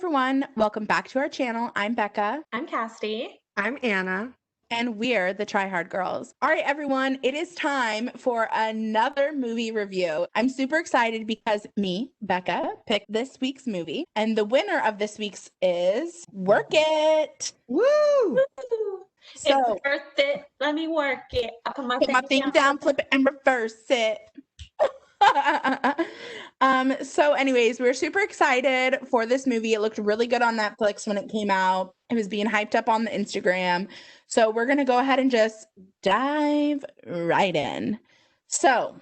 everyone. Welcome back to our channel. I'm Becca. I'm Cassidy. I'm Anna. And we're the TriHard Girls. All right, everyone, it is time for another movie review. I'm super excited because me, Becca, picked this week's movie. And the winner of this week's is Work It. Woo! So, it's worth it. Let me work it. I'll put my thing down, flip it, and reverse it. So anyways, we're super excited for this movie. It looked really good on Netflix when it came out. It was being hyped up on the Instagram. So we're going to go ahead and just dive right in. So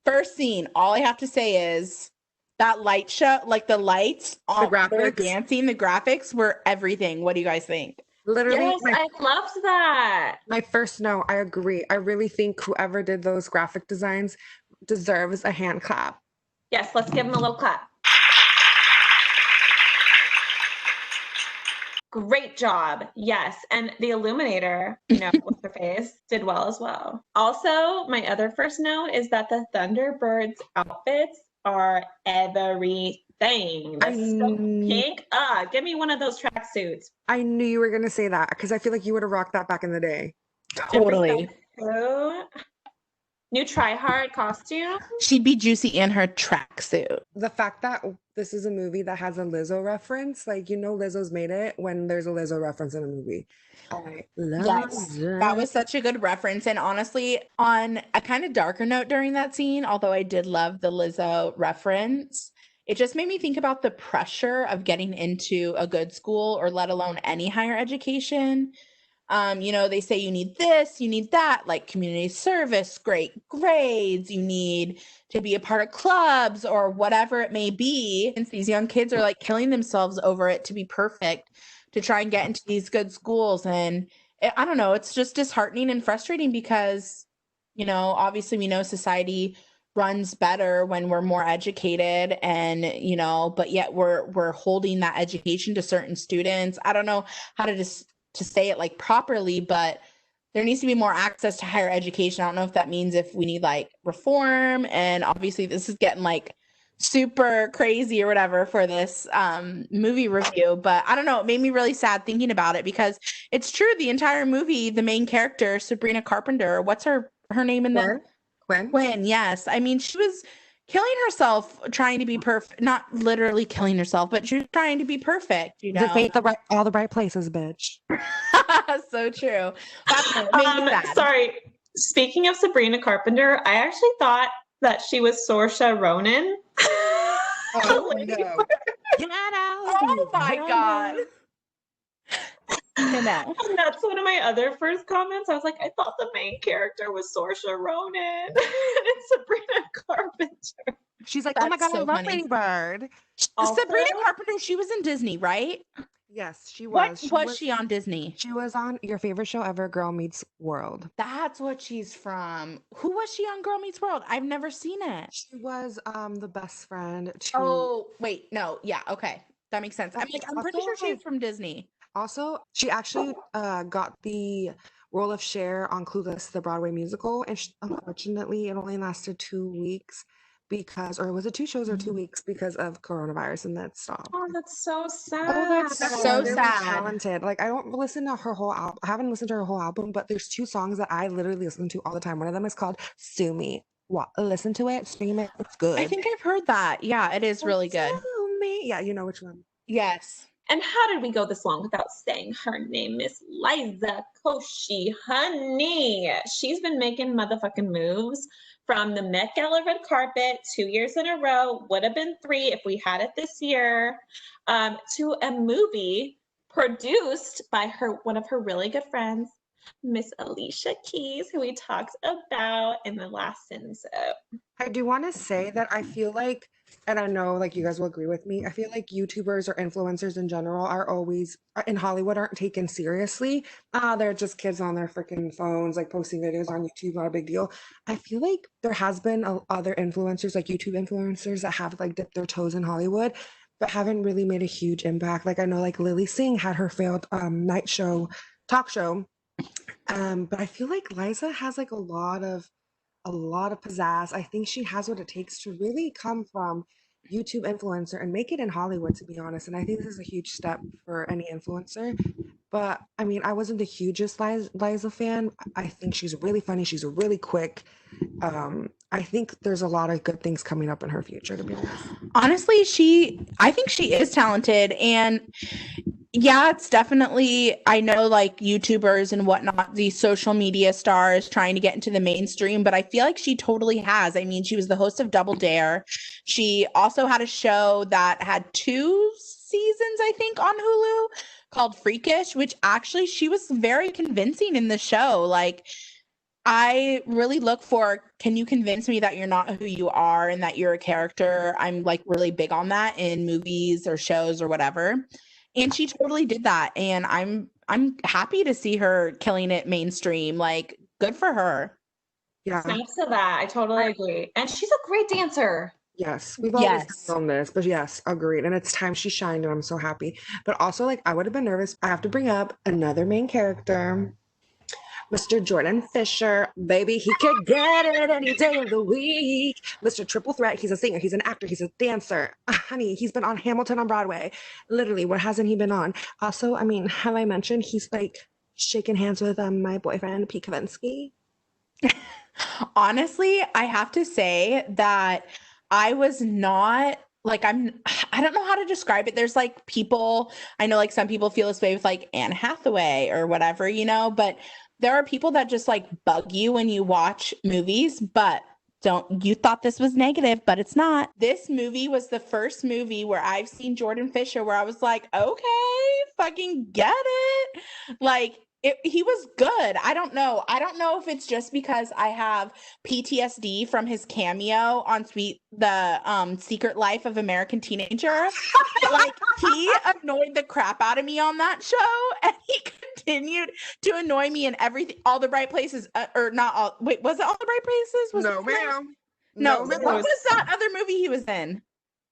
first scene, all I have to say is that light show, like the lights, all the graphics, dancing, the graphics were everything. What do you guys think? Literally, yes, I loved that. My first note, I agree. I really think whoever did those graphic designs deserves a hand clap. Yes, let's give him a little clap. Great job. Yes. And the Illuminator, what's her face, did well as well. Also, my other first note is that the Thunderbirds outfits are everything. That's so pink. Give me one of those tracksuits. I knew you were going to say that because I feel like you would have rocked that back in the day. Totally. New TriHard costume. She'd be juicy in her tracksuit. The fact that this is a movie that has a Lizzo reference, like, Lizzo's made it when there's a Lizzo reference in a movie. I love it. That was such a good reference. And honestly, on a kind of darker note during that scene, although I did love the Lizzo reference, it just made me think about the pressure of getting into a good school or let alone any higher education. They say you need this, you need that, like community service, great grades, you need to be a part of clubs or whatever it may be. And these young kids are like killing themselves over it to be perfect, to try and get into these good schools. And I don't know, it's just disheartening and frustrating because, obviously we know society runs better when we're more educated and, but yet we're holding that education to certain students. I don't know how to say it like properly, but there needs to be more access to higher education. I don't know if that means if we need like reform, and obviously this is getting like super crazy or whatever for this movie review, but I don't know, it made me really sad thinking about it because it's true. The entire movie, the main character, Sabrina Carpenter, what's her name in the Quinn, yes. I mean, she was killing herself trying to be perfect, not literally killing herself, but she was trying to be perfect, all the right places, bitch. So true. Sorry, speaking of Sabrina Carpenter, I actually thought that she was Saoirse Ronan. Oh no. Get out. Oh my god. And that's one of my other first comments. I was like, I thought the main character was Saoirse Ronan. It's Sabrina Carpenter. She's like, oh my god, so I love Lady Bird. Sabrina Carpenter, she was in Disney, right? Yes, she was. What was she on Disney? She was on your favorite show ever, Girl Meets World. That's what she's from. Who was she on Girl Meets World? I've never seen it. She was the best friend to... Oh, wait, no. Yeah, okay. That makes sense. I'm pretty sure she's from Disney. Also, she actually got the role of Cher on Clueless, the Broadway musical, and unfortunately, it only lasted 2 weeks or was it 2 shows or 2 weeks because of coronavirus, and that stopped. Oh, that's so sad. Oh, that's so sad. Talented. Like, I don't listen to her whole album. I haven't listened to her whole album, but there's 2 songs that I literally listen to all the time. One of them is called Sue Me. Listen to it, stream it. It's good. I think I've heard that. Yeah, it is really good. Sue Me. Yeah, you know which one. Yes. And how did we go this long without saying her name, Miss Liza Koshy, honey? She's been making motherfucking moves from the Met Gala red carpet 2 years in a row, would have been 3 if we had it this year, to a movie produced by one of her really good friends, Miss Alicia Keys, who we talked about in the last episode. I do want to say that I feel like, and I know like you guys will agree with me, I feel like YouTubers or influencers in general are always in Hollywood aren't taken seriously. They're just kids on their freaking phones, like posting videos on YouTube, not a big deal. I feel like there has been other influencers, like YouTube influencers, that have like dipped their toes in Hollywood, but haven't really made a huge impact. Like I know like Lily Singh had her failed talk show. But I feel like Liza has like a lot of pizzazz. I think she has what it takes to really come from YouTube influencer and make it in Hollywood, to be honest. And I think this is a huge step for any influencer. But I mean, I wasn't the hugest Liza fan. I think she's really funny. She's really quick. I think there's a lot of good things coming up in her future, to be honest. Honestly, I think she is talented. And yeah, it's definitely, I know like YouTubers and whatnot, these social media stars trying to get into the mainstream, but I feel like she totally has. I mean, she was the host of Double Dare. She also had a show that had 2 seasons, I think, on Hulu called Freakish, which actually she was very convincing in the show. Like, I really look for, can you convince me that you're not who you are and that you're a character? I'm like really big on that in movies or shows or whatever. And she totally did that. And I'm happy to see her killing it mainstream. Like, good for her. Yeah. Snaps to that. I totally agree. And she's a great dancer. Yes, we've always Yes. known this, but yes, agreed. And it's time she shined, and I'm so happy. But also, like, I would have been nervous. I have to bring up another main character, Mr. Jordan Fisher. Baby, he could get it any day of the week. Mr. Triple Threat. He's a singer, he's an actor, he's a dancer. Honey, he's been on Hamilton on Broadway. Literally, what hasn't he been on? Also, I mean, have I mentioned he's like shaking hands with my boyfriend, Pete Kavinsky? Honestly, I have to say that I was not like, I don't know how to describe it. There's like people, I know like some people feel this way with like Anne Hathaway or whatever, you know, but there are people that just like bug you when you watch movies, but you thought this was negative, but it's not. This movie was the first movie where I've seen Jordan Fisher where I was like, okay, fucking get it. Like, he was good. I don't know. I don't know if it's just because I have PTSD from his cameo on Secret Life of American Teenager. Like, he annoyed the crap out of me on that show, and he continued to annoy me in all the right places, or not all. Wait, was it All the Right Places? Was No, it ma'am. No, ma'am. what was that other movie he was in?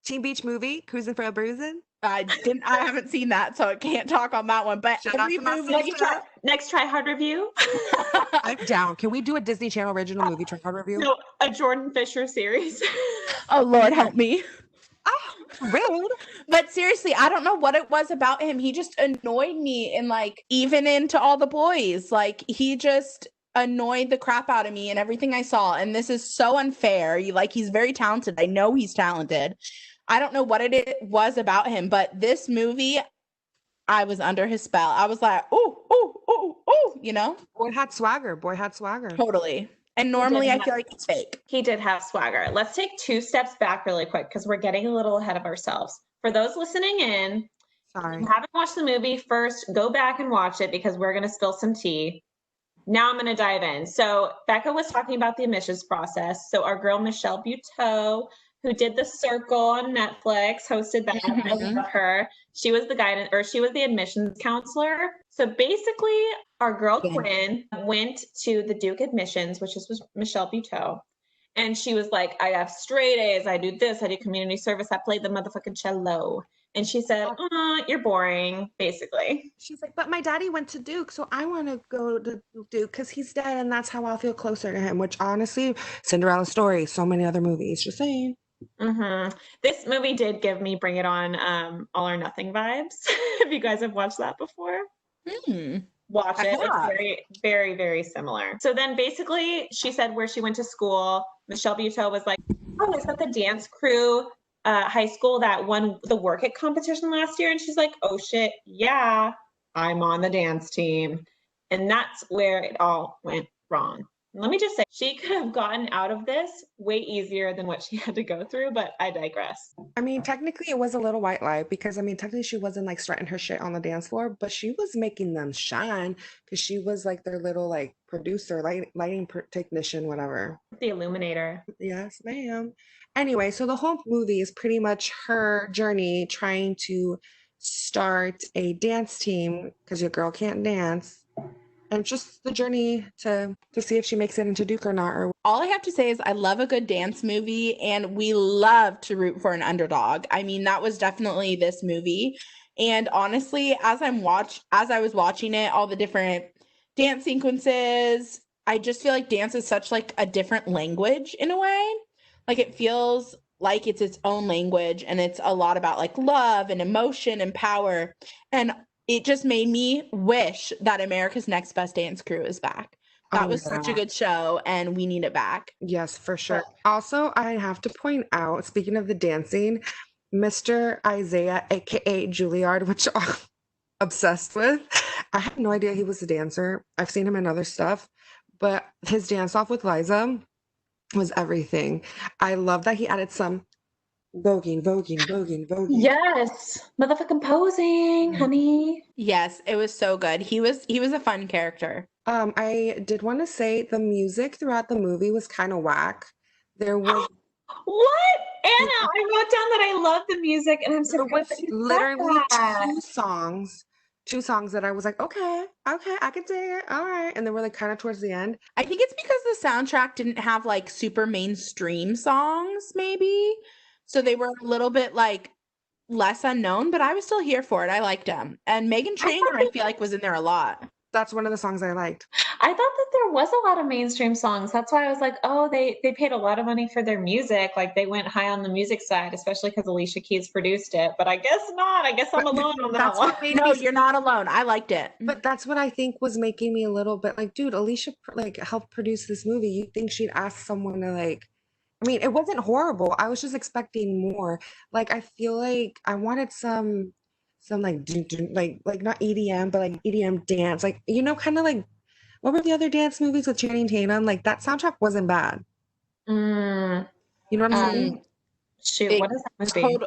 Teen Beach Movie, Cruising for a Bruising. I haven't seen that, so I can't talk on that one. But Shout out every to my movie, Next TriHard review. I'm down. Can we do a Disney Channel original movie TriHard review? No, a Jordan Fisher series. oh Lord, help me. Oh, rude. But seriously, I don't know what it was about him. He just annoyed me, and like even into All the Boys, like he just annoyed the crap out of me and everything I saw. And this is so unfair. He's very talented. I know he's talented. I don't know what it was about him, but this movie, I was under his spell. I was like, oh, you know? Boy had swagger. Boy had swagger. Totally. And normally I feel like it's fake. He did have swagger. Let's take 2 steps back really quick because we're getting a little ahead of ourselves. For those listening in, Sorry. if you haven't watched the movie, first go back and watch it because we're going to spill some tea. Now I'm going to dive in. So Becca was talking about the admissions process. So our girl, Michelle Buteau, who did The Circle on Netflix, hosted that. I love her. She was she was the admissions counselor. So basically, our girl Quinn went to the Duke admissions, which was Michelle Buteau. And she was like, I have straight A's, I do this, I do community service, I played the motherfucking cello. And she said, you're boring, basically. She's like, but my daddy went to Duke, so I want to go to Duke because he's dead, and that's how I'll feel closer to him. Which honestly, Cinderella story, so many other movies. Just saying. Mm-hmm. This movie did give me Bring It On, All or Nothing vibes. If you guys have watched that before, watch it. It's very, very, very similar. So then basically she said where she went to school, Michelle Buteau was like, oh, is that the dance crew high school that won the Work It competition last year? And she's like, oh shit, yeah, I'm on the dance team. And that's where it all went wrong. Let me just say, she could have gotten out of this way easier than what she had to go through, but I digress. I mean, technically it was a little white lie because, I mean, technically she wasn't like strutting her shit on the dance floor, but she was making them shine because she was like their little like producer, lighting technician, whatever. The illuminator. Yes, ma'am. Anyway, so the whole movie is pretty much her journey trying to start a dance team because your girl can't dance. And just the journey to see if she makes it into Duke or not. Or all I have to say is I love a good dance movie, and we love to root for an underdog. I mean, that was definitely this movie. And honestly, as I was watching it, all the different dance sequences, I just feel like dance is such like a different language in a way. Like it feels like it's its own language, and it's a lot about like love and emotion and power. And it just made me wish that America's Next Best Dance Crew is back. That Oh, was such a yeah. good show, and we need it back. Yes, for sure. Also, I have to point out, speaking of the dancing, Mr. Isaiah, aka Juilliard, which I'm obsessed with. I had no idea he was a dancer. I've seen him in other stuff, but his dance off with Liza was everything. I love that he added some voguing. Yes, motherfucking posing, honey. Yes, it was so good. He was a fun character. I did want to say the music throughout the movie was kind of whack. There was What? Anna, I wrote down that I love the music, and I'm there surprised was that you said literally that. two songs that I was like, okay, I can dig it, all right, and then we're like kind of towards the end. I think it's because the soundtrack didn't have like super mainstream songs, maybe. So they were a little bit like less unknown, but I was still here for it. I liked them. And Megan Trainor, I feel like, was in there a lot. That's one of the songs I liked. I thought that there was a lot of mainstream songs. That's why I was like, oh, they paid a lot of money for their music. Like they went high on the music side, especially because Alicia Keys produced it. But I guess not. I guess I'm alone on that That's one. what made No, me you're not alone. I liked it. But that's what I think was making me a little bit like, dude, Alicia like helped produce this movie. You think she'd ask someone to like, I mean, it wasn't horrible. I was just expecting more. Like, I feel like I wanted some like, like not EDM, but like EDM dance. Like, you know, kind of like, what were the other dance movies with Channing Tatum? Like, that soundtrack wasn't bad. Mm, You know what I'm saying? um, shoot, It what is that movie?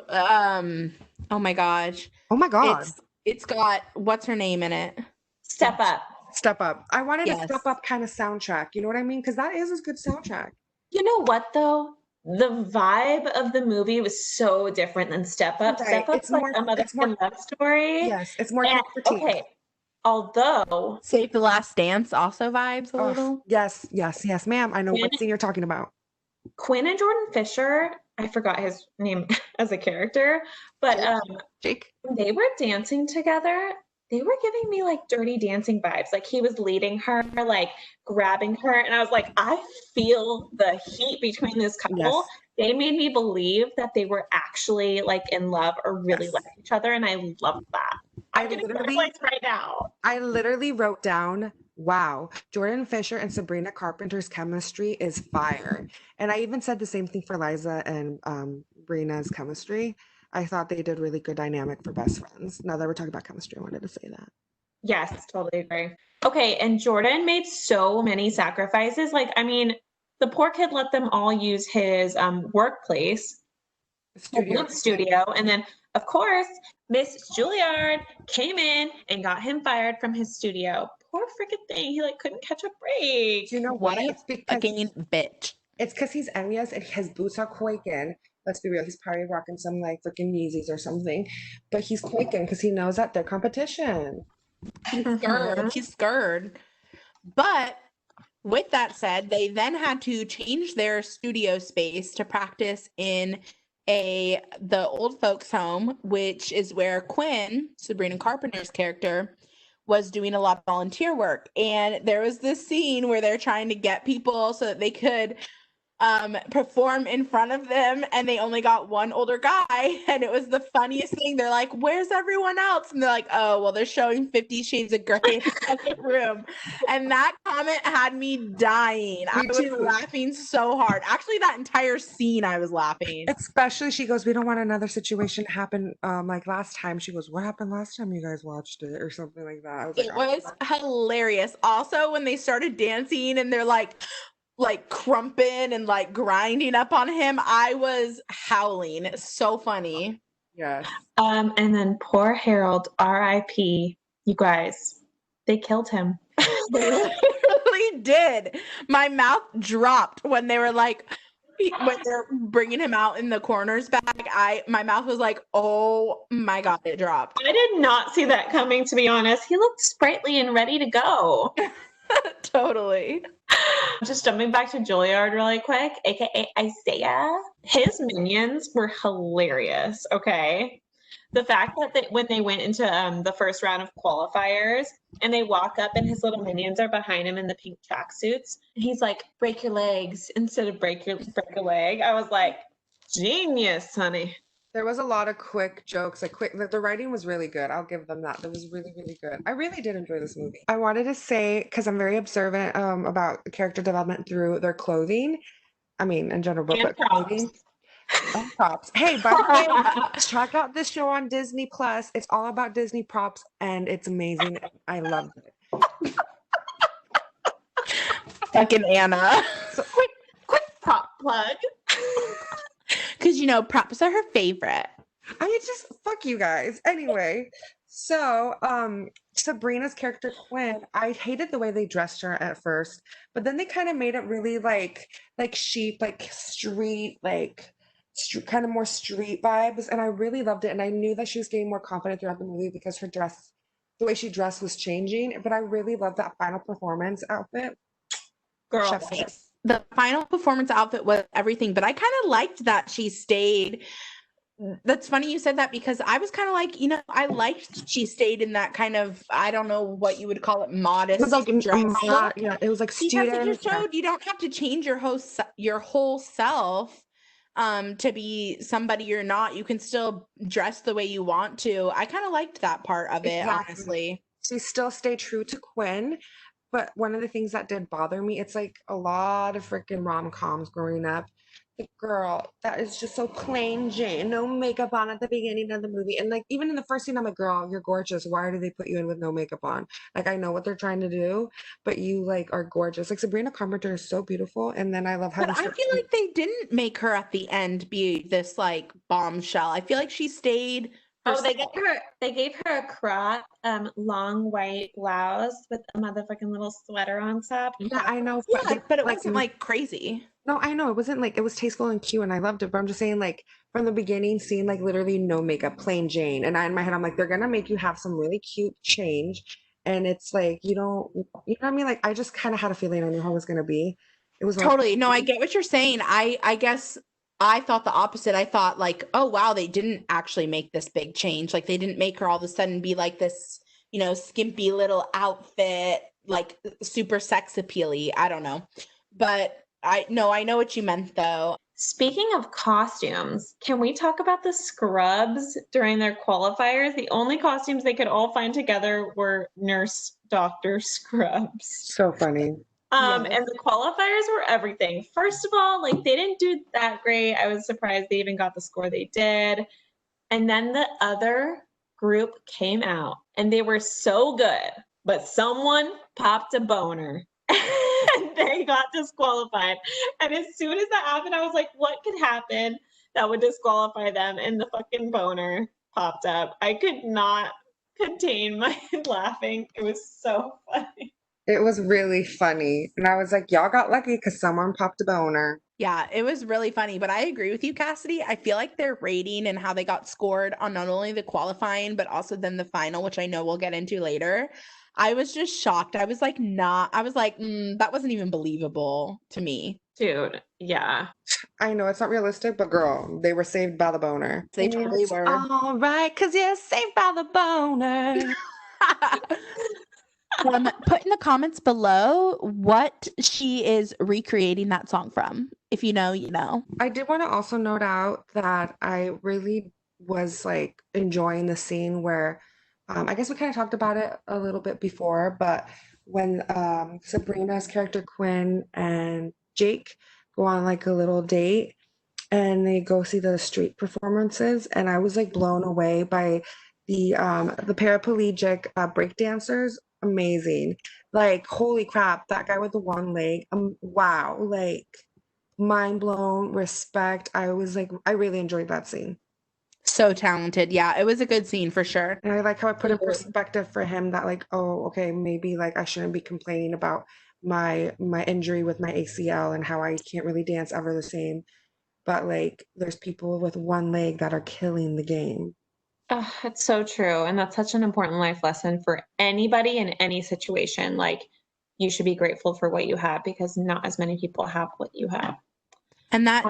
oh my gosh. Oh my God. It's got what's her name in it? Step Up. Step Up. I wanted a Yes. Step Up kind of soundtrack. You know what I mean? Because that is a good soundtrack. You know what though? The vibe of the movie was so different than Step Up. Right. Step Up's It's like more- a it's more- motherfucking love story. Yes, it's more And, critique. okay, although Save the Last Dance also vibes a Oh, little. yes, ma'am. I know what When- scene you're talking about. Quinn and Jordan Fisher, I forgot his name as a character, but Jake. when they were dancing together, they were giving me like Dirty Dancing vibes. Like he was leading her, like grabbing her, and I was like, I feel the heat between this couple. Yes. They made me believe that they were actually like in love or really Yes. like each other, and I love that. I'm getting butterflies right now. I literally wrote down, wow, Jordan Fisher and Sabrina Carpenter's chemistry is fire. And I even said the same thing for Liza and Brina's chemistry. I thought they did really good dynamic for best friends. Now that we're talking about chemistry, I wanted to say that. Yes, totally agree. Okay, and Jordan made so many sacrifices. Like, I mean, the poor kid let them all use his workplace, studio, and then of course, Miss Juilliard came in and got him fired from his studio. Poor freaking thing. He like couldn't catch a break. You know What what? a It's because fucking bitch. it's because he's envious and his boots are quaking. Let's be real, he's probably rocking some like freaking Yeezys or something. But he's quaking because he knows that they're competition. He's scared. He's scared. But with that said, they then had to change their studio space to practice in the old folks home, which is where Quinn, Sabrina Carpenter's character, was doing a lot of volunteer work. And there was this scene where they're trying to get people so that they could perform in front of them, and they only got one older guy, and it was the funniest thing. They're like, where's everyone else? And they're like, oh, well, they're showing 50 Shades of Grey in the second room. And that comment had me dying. I was laughing so hard. Actually, that entire scene I was laughing. Especially she goes, we don't want another situation to happen like last time. She goes, what happened last time you guys watched it or something like that. I was like, It was hilarious. Also, when they started dancing and they're like crumping and like grinding up on him, I was howling. It's so funny. yes. And then poor Harold, R.I.P. You guys, they killed him. They literally did. My mouth dropped when they were like, when they're bringing him out in the coroner's bag. My mouth was like, oh my God, it dropped. I did not see that coming, to be honest. He looked sprightly and ready to go. Totally. Just jumping back to Juilliard really quick, aka Isaiah. His minions were hilarious. Okay, the fact that when they went into the first round of qualifiers and they walk up and his little minions are behind him in the pink tracksuits, and he's like, "Break your legs" instead of break a leg. I was like, Genius, honey. There was a lot of quick jokes, the writing was really good. I'll give them that. That was really, really good. I really did enjoy this movie. I wanted to say, because I'm very observant about character development through their clothing. I mean, in general, And but clothing props. and props. Hey, by the way, check out this show on Disney Plus. It's all about Disney props, and it's amazing. I loved it. Fucking Anna. So Quick prop plug. Because, props are her favorite. I just fuck you guys. Anyway, so Sabrina's character Quinn, I hated the way they dressed her at first, but then they kind of made it really like chic, like street, kind of more street vibes, and I really loved it. And I knew that she was getting more confident throughout the movie because her dress, the way she dressed was changing. But I really loved that final performance outfit. Girl, Chef's kiss. The final performance outfit was everything, but I kind of liked that she stayed. That's funny you said that because I was kind of like, I liked she stayed in that kind of, I don't know what you would call it, modest It was like dress look. yeah, it was like Because it student. just showed you don't have to change your whole self to be somebody you're not. You can still dress the way you want to. I kind of liked that part of it, Exactly. honestly. She still stayed true to Quinn, but one of the things that did bother me, it's like a lot of freaking rom-coms growing up. The girl that is just so plain Jane, no makeup on at the beginning of the movie. And like even in the first scene, I'm like, girl, you're gorgeous. Why do they put you in with no makeup on? Like I know what they're trying to do, but you like are gorgeous. Like Sabrina Carpenter is so beautiful. And then I love how But I feel like they didn't make her at the end be this like bombshell. I feel like she stayed. Oh, they gave her a crop, long white blouse with a motherfucking little sweater on top. Yeah, I know. Yeah, but it like, wasn't like crazy. No, I know. It wasn't like it was tasteful and cute and I loved it. But I'm just saying, like, from the beginning, seeing like literally no makeup, plain Jane. And in my head, I'm like, they're gonna make you have some really cute change. And it's like you don't you know what I mean? Like I just kind of had a feeling I knew how it was gonna be. It was Totally. No, I get what you're saying. I guess I thought the opposite. I thought like, oh wow, they didn't actually make this big change. Like they didn't make her all of a sudden be like this, skimpy little outfit, like super sex appealy. I don't know. But I know what you meant though. Speaking of costumes, can we talk about the scrubs during their qualifiers? The only costumes they could all find together were nurse doctor scrubs. so funny. And the qualifiers were everything. First of all, like they didn't do that great. I was surprised they even got the score they did. And then the other group came out and they were so good, but someone popped a boner and they got disqualified. And as soon as that happened, I was like, what could happen that would disqualify them? And the fucking boner popped up. I could not contain my laughing. It was so funny. It was really funny. And I was like, y'all got lucky because someone popped a boner. Yeah, it was really funny. But I agree with you, Cassidy. I feel like their rating and how they got scored on not only the qualifying, but also then the final, which I know we'll get into later. I was just shocked. I was like, that wasn't even believable to me. Dude, yeah. I know it's not realistic, but girl, they were saved by the boner. They totally were. All right, because you're saved by the boner. Put in the comments below what she is recreating that song from. If you know, you know. I did want to also note out that I really was like enjoying the scene where I guess we kind of talked about it a little bit before, but when Sabrina's character Quinn and Jake go on like a little date and they go see the street performances, and I was like blown away by the paraplegic break dancers. Amazing. Like holy crap, that guy with the one leg. Wow, like mind blown, respect. I was like, I really enjoyed that scene. So talented. Yeah, it was a good scene for sure. And I like how I put in perspective for him that like, oh, okay, maybe like I shouldn't be complaining about my injury with my ACL and how I can't really dance ever the same. But like there's people with one leg that are killing the game. Oh, it's so true. And that's such an important life lesson for anybody in any situation. Like you should be grateful for what you have because not as many people have what you have. And that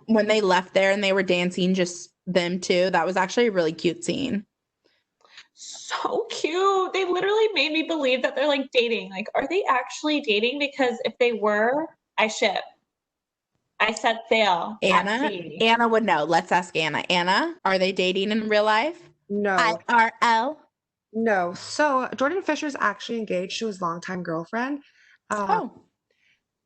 when they left there and they were dancing, just them two, that was actually a really cute scene. So cute. They literally made me believe that they're like dating. Like, are they actually dating? Because if they were, I ship. I set sail at Anna? sea. Anna would know. Let's ask Anna. Anna, are they dating in real life? No, IRL? no. So Jordan Fisher's actually engaged to his longtime girlfriend. Uh, Oh.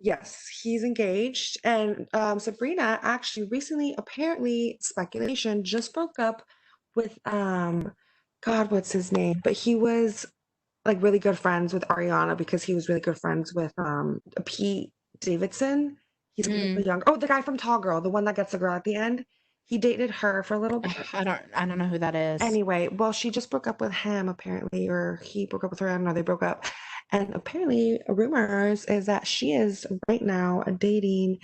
yes, he's engaged. And Sabrina actually recently, apparently, speculation, just broke up with God, what's his name? But he was like really good friends with Ariana because he was really good friends with Pete Davidson. He's a little Mm. younger. Oh, the guy from Tall Girl, the one that gets the girl at the end. He dated her for a little bit. I don't know who that is. Anyway, well, she just broke up with him apparently, or he broke up with her. I don't know. They broke up, and apparently, rumors is that she is right now dating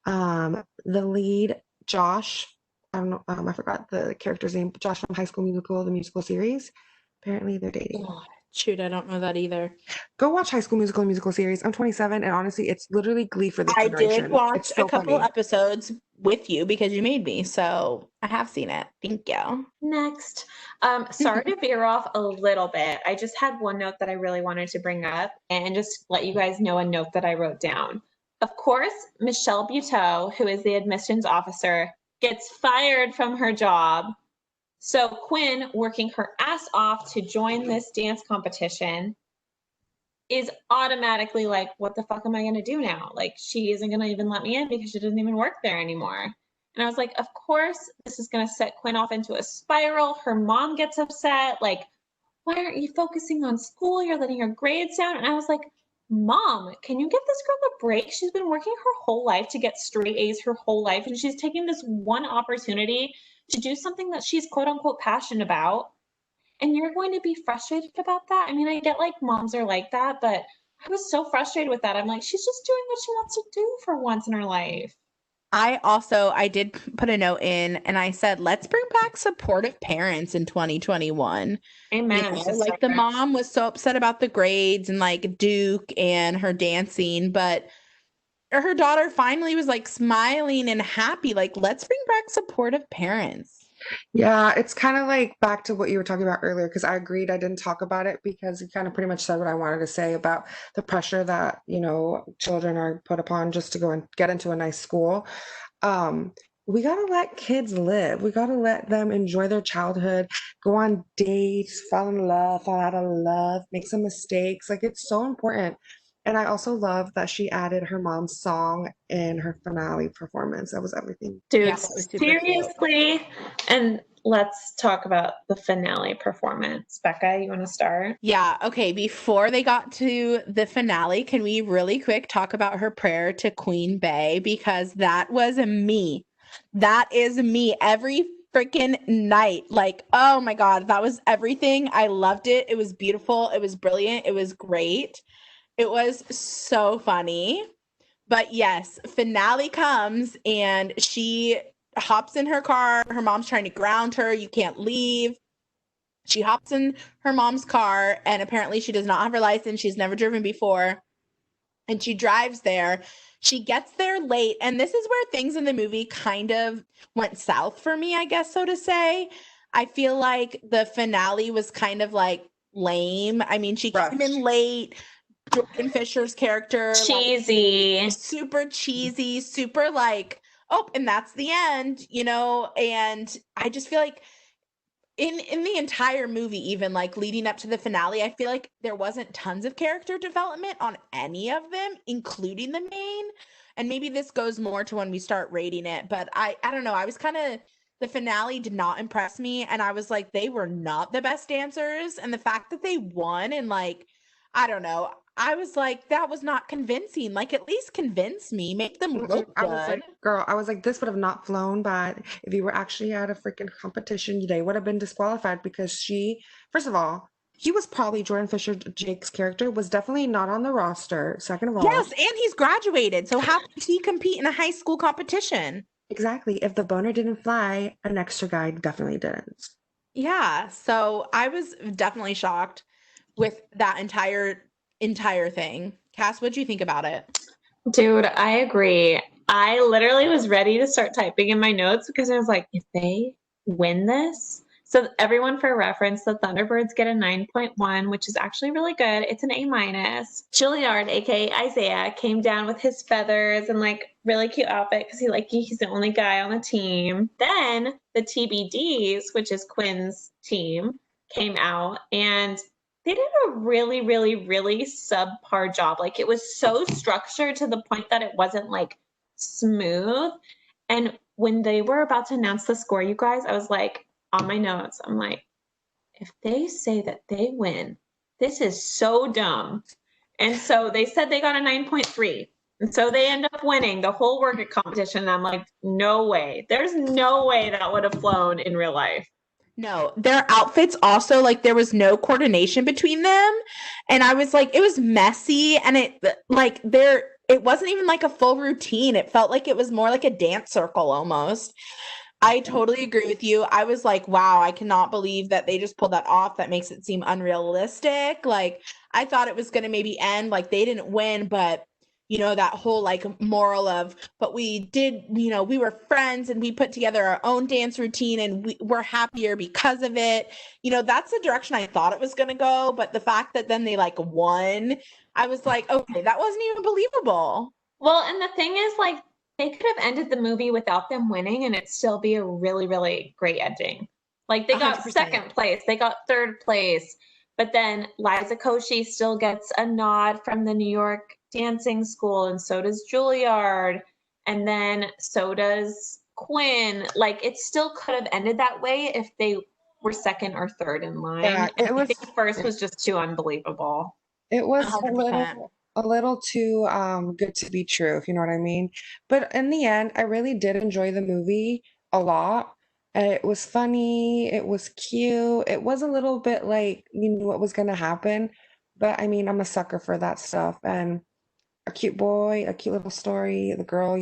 the lead Josh. I don't know. I forgot the character's name. Josh from High School Musical, the musical series. Apparently, they're dating. Oh, shoot, I don't know that either. Go watch High School Musical, the musical series. I'm 27, and honestly, it's literally Glee for this I did generation. watch It's a so couple funny. episodes with you because you made me, so I have seen it. Thank you. Next. Sorry to veer off a little bit. I just had one note that I really wanted to bring up and just let you guys know a note that I wrote down. Of course, Michelle Buteau, who is the admissions officer, gets fired from her job. So Quinn, working her ass off to join this dance competition, is automatically like, what the fuck am I going to do now? Like, she isn't going to even let me in because she doesn't even work there anymore. And I was like, of course, this is going to set Quinn off into a spiral. Her mom gets upset. Like, why aren't you focusing on school? You're letting her grades down. And I was like, Mom, can you give this girl a break? She's been working her whole life to get straight A's her whole life. And she's taking this one opportunity to do something that she's quote unquote passionate about, and you're going to be frustrated about that. I mean, I get like moms are like that, but I was so frustrated with that. I'm like, she's just doing what she wants to do for once in her life. I did put a note in and I said, let's bring back supportive parents in 2021. Amen, Like the mom was so upset about the grades and like Duke and her dancing, but her daughter finally was like smiling and happy. Like, let's bring back supportive parents. Yeah, it's kind of like back to what you were talking about earlier, because I agreed I didn't talk about it because you kind of pretty much said what I wanted to say about the pressure that, children are put upon just to go and get into a nice school. Um, we gotta let kids live. We gotta let them enjoy their childhood, go on dates, fall in love, fall out of love, make some mistakes. Like it's so important. And I also love that she added her mom's song in her finale performance. That was everything. Dude, Yeah, that was super cute. seriously. And let's talk about the finale performance. Becca, you want to start? Yeah. Okay. Before they got to the finale, can we really quick talk about her prayer to Queen Bey? Because that was me. That is me every freaking night. Like, oh my God, that was everything. I loved it. It was beautiful. It was brilliant. It was great. It was so funny. But yes, finale comes and she hops in her car. Her mom's trying to ground her. You can't leave. She hops in her mom's car and apparently she does not have her license. She's never driven before. And she drives there. She gets there late. And this is where things in the movie kind of went south for me, I guess, so to say. I feel like the finale was kind of like lame. I mean, she came in late. Jordan Fisher's character, Cheesy. super cheesy, super like, oh, and that's the end, and I just feel like in the entire movie, even like leading up to the finale, I feel like there wasn't tons of character development on any of them, including the main. And maybe this goes more to when we start rating it, but I don't know, I was kind of, the finale did not impress me, and I was like, they were not the best dancers, and the fact that they won, and like, I don't know, I was like, that was not convincing. Like, at least convince me, make them look I was good. like, girl, I was like, this would have not flown, but if you were actually at a freaking competition, they would have been disqualified because first of all, he was probably Jordan Fisher, Jake's character, was definitely not on the roster. Second of all, Yes, and he's graduated, so how could he compete in a high school competition? exactly. If the boner didn't fly, an extra guy definitely didn't. Yeah, so I was definitely shocked with that entire thing. Cass, what'd you think about it? Dude, I agree. I literally was ready to start typing in my notes because I was like, if they win this, So everyone, for reference, the Thunderbirds get a 9.1, which is actually really good. It's an A-. Juilliard, aka Isaiah, came down with his feathers and like really cute outfit because he's the only guy on the team. Then the TBDs, which is Quinn's team, came out and they did a really, really, really subpar job. Like it was so structured to the point that it wasn't like smooth. And when they were about to announce the score, you guys, I was like, on my notes, I'm like, if they say that they win, this is so dumb. And so they said they got a 9.3. And so they end up winning the whole workout competition. And I'm like, no way. There's no way that would have flown in real life. No, their outfits also, like, there was no coordination between them. And I was like, it was messy. And it wasn't even like a full routine. It felt like it was more like a dance circle almost. I totally agree with you. I was like, wow, I cannot believe that they just pulled that off. That makes it seem unrealistic. Like, I thought it was going to maybe end, like they didn't win, but that whole like moral of, but we did, we were friends and we put together our own dance routine and we're happier because of it. That's the direction I thought it was going to go. But the fact that then they like won, I was like, okay, that wasn't even believable. Well, and the thing is, like, they could have ended the movie without them winning and it still be a really, really great ending. Like they got 100%. second place, they got third place, but then Liza Koshy still gets a nod from the New York dancing school, and so does Juilliard, and then so does Quinn. Like it still could have ended that way if they were second or third in line. Yeah, it was, I think first was just too unbelievable. it was 100%. a little too good to be true, if you know what I mean. But in the end, I really did enjoy the movie a lot. It was funny, it was cute. It was a little bit like you knew what was gonna happen. But I mean, I'm a sucker for that stuff. And a cute boy, a cute little story, the girl,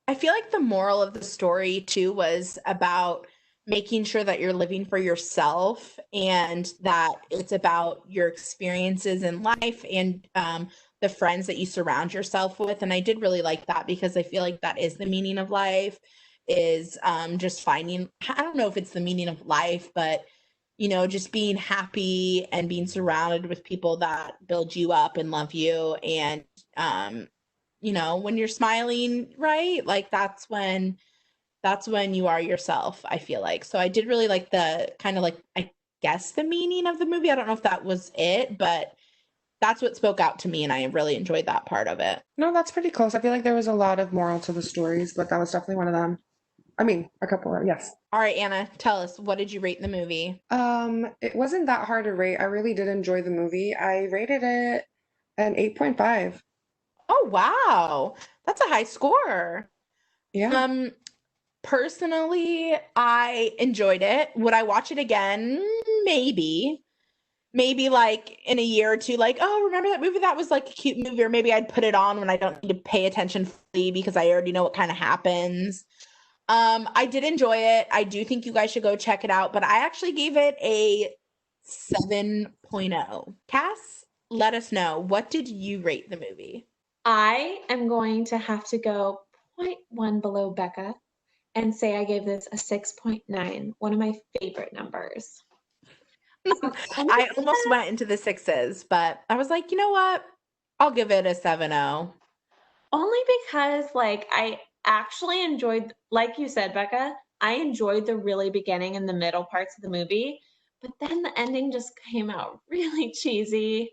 I feel like the moral of the story too was about making sure that you're living for yourself and that it's about your experiences in life and the friends that you surround yourself with. And I did really like that because I feel like that is the meaning of life, is just finding, I don't know if it's the meaning of life, but just being happy and being surrounded with people that build you up and love you. And when you're smiling, right? Like that's when you are yourself, I feel like. So I did really like the kind of like, I guess, the meaning of the movie. I don't know if that was it, but that's what spoke out to me and I really enjoyed that part of it. No, that's pretty close. I feel like there was a lot of moral to the stories, but that was definitely one of them. I mean, a couple of, yes. All right, Anna, tell us, what did you rate the movie? It wasn't that hard to rate. I really did enjoy the movie. I rated it an 8.5. Oh, wow. That's a high score. Yeah. Personally, I enjoyed it. Would I watch it again? Maybe like in a year or two, like, oh, remember that movie? That was like a cute movie. Or maybe I'd put it on when I don't need to pay attention fully because I already know what kind of happens. I did enjoy it. I do think you guys should go check it out, but I actually gave it a 7.0. Cass, let us know. What did you rate the movie? I am going to have to go 0.1 below Becca and say I gave this a 6.9, one of my favorite numbers. I almost went into the sixes, but I was like, you know what? I'll give it a 7.0. Only because, like, I actually enjoyed, like you said, Becca, I enjoyed the really beginning and the middle parts of the movie, but then the ending just came out really cheesy.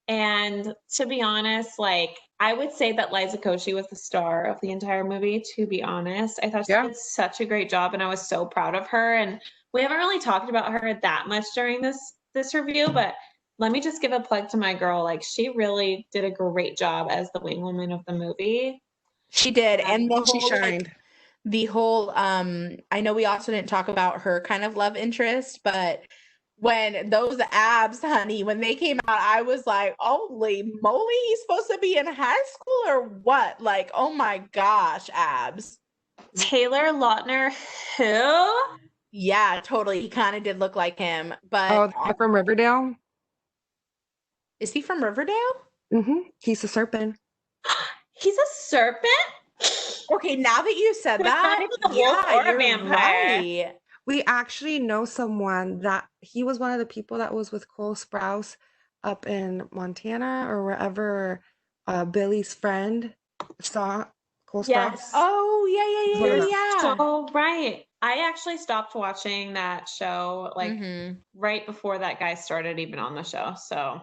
And to be honest, like, I would say that Liza Koshy was the star of the entire movie, to be honest. I thought she did such a great job and I was so proud of her. And we haven't really talked about her that much during this review, but let me just give a plug to my girl. Like, she really did a great job as the wing woman of the movie. She did. And she shined. The whole I know we also didn't talk about her kind of love interest, but when those abs, honey, when they came out, I was like, holy moly, he's supposed to be in high school or what? Like, oh my gosh, abs. Taylor Lautner, who? Yeah, totally. He kind of did look like him. But oh, the guy from Riverdale? Is he from Riverdale? Mm-hmm. He's a serpent. He's a serpent? Okay, now that you said that, yeah, you're vampire. Right. We actually know someone that he was one of the people that was with Cole Sprouse up in Montana or wherever Billy's friend saw Cole Sprouse. Yes. Oh, He's one of yeah, them. yeah, yeah, So right. I actually stopped watching that show like Mhm. right before that guy started even on the show. So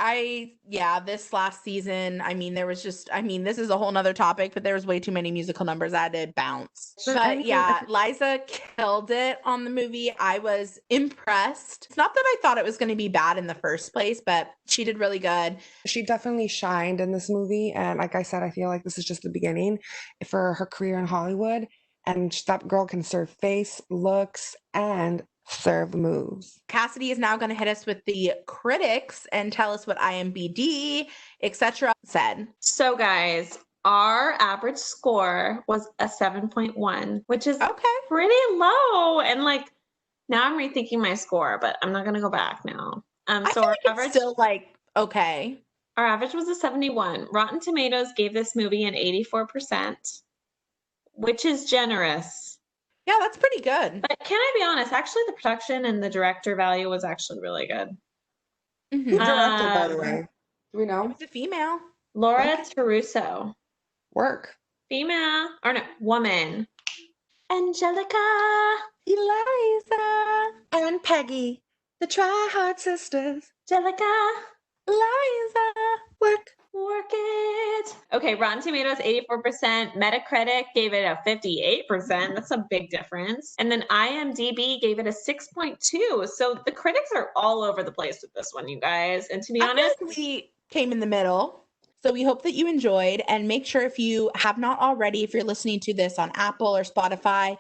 This last season, I mean, this is a whole nother topic, but there was way too many musical numbers I had to bounce. But But anyway, yeah, Liza killed it on the movie. I was impressed. It's not that I thought it was going to be bad in the first place, but she did really good. she definitely shined in this movie. And like I said, I feel like this is just the beginning for her career in Hollywood. And that girl can serve face, looks, and serve moves. Cassidy is now going to hit us with the critics and tell us what IMBD, etc. said. So guys, our average score was a 7.1, which is Okay. pretty low. And like now I'm rethinking my score, but I'm not gonna go back now. I So feel like it's still like okay. our average was a 71. Rotten Tomatoes gave this movie an 84%, which is generous. Yeah, that's pretty good. But can I be honest? Actually, the production and the director value was actually really good. Mhm. Who directed, by the way? Do we It know? was a female. Laura Taruso. Work. Female, or no, woman. Angelica. Eliza. And Peggy, the TriHards sisters. Angelica. Eliza. Work. Work it. Okay, Rotten Tomatoes 84%. Metacritic gave it a 58%. That's a big difference. And then IMDb gave it a 6.2. So the critics are all over the place with this one, you guys. And to be I feel honest, like we came in the middle. So we hope that you enjoyed, and make sure if you have not already, if you're listening to this on Apple or Spotify,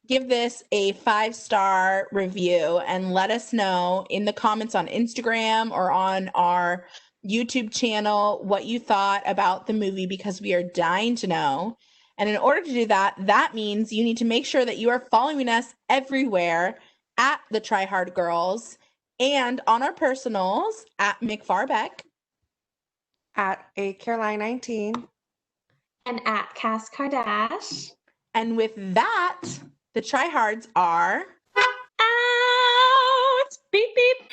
give this a 5-star review and let us know in the comments on Instagram or on our YouTube channel what you thought about the movie, because we are dying to know. And in order to do that, that means you need to make sure that you are following us everywhere at the Try Hard Girls and on our personals at McFarbeck. At a Caroline 19. and at Cass Kardash. And with that, the tryhards are Out. Beep, beep.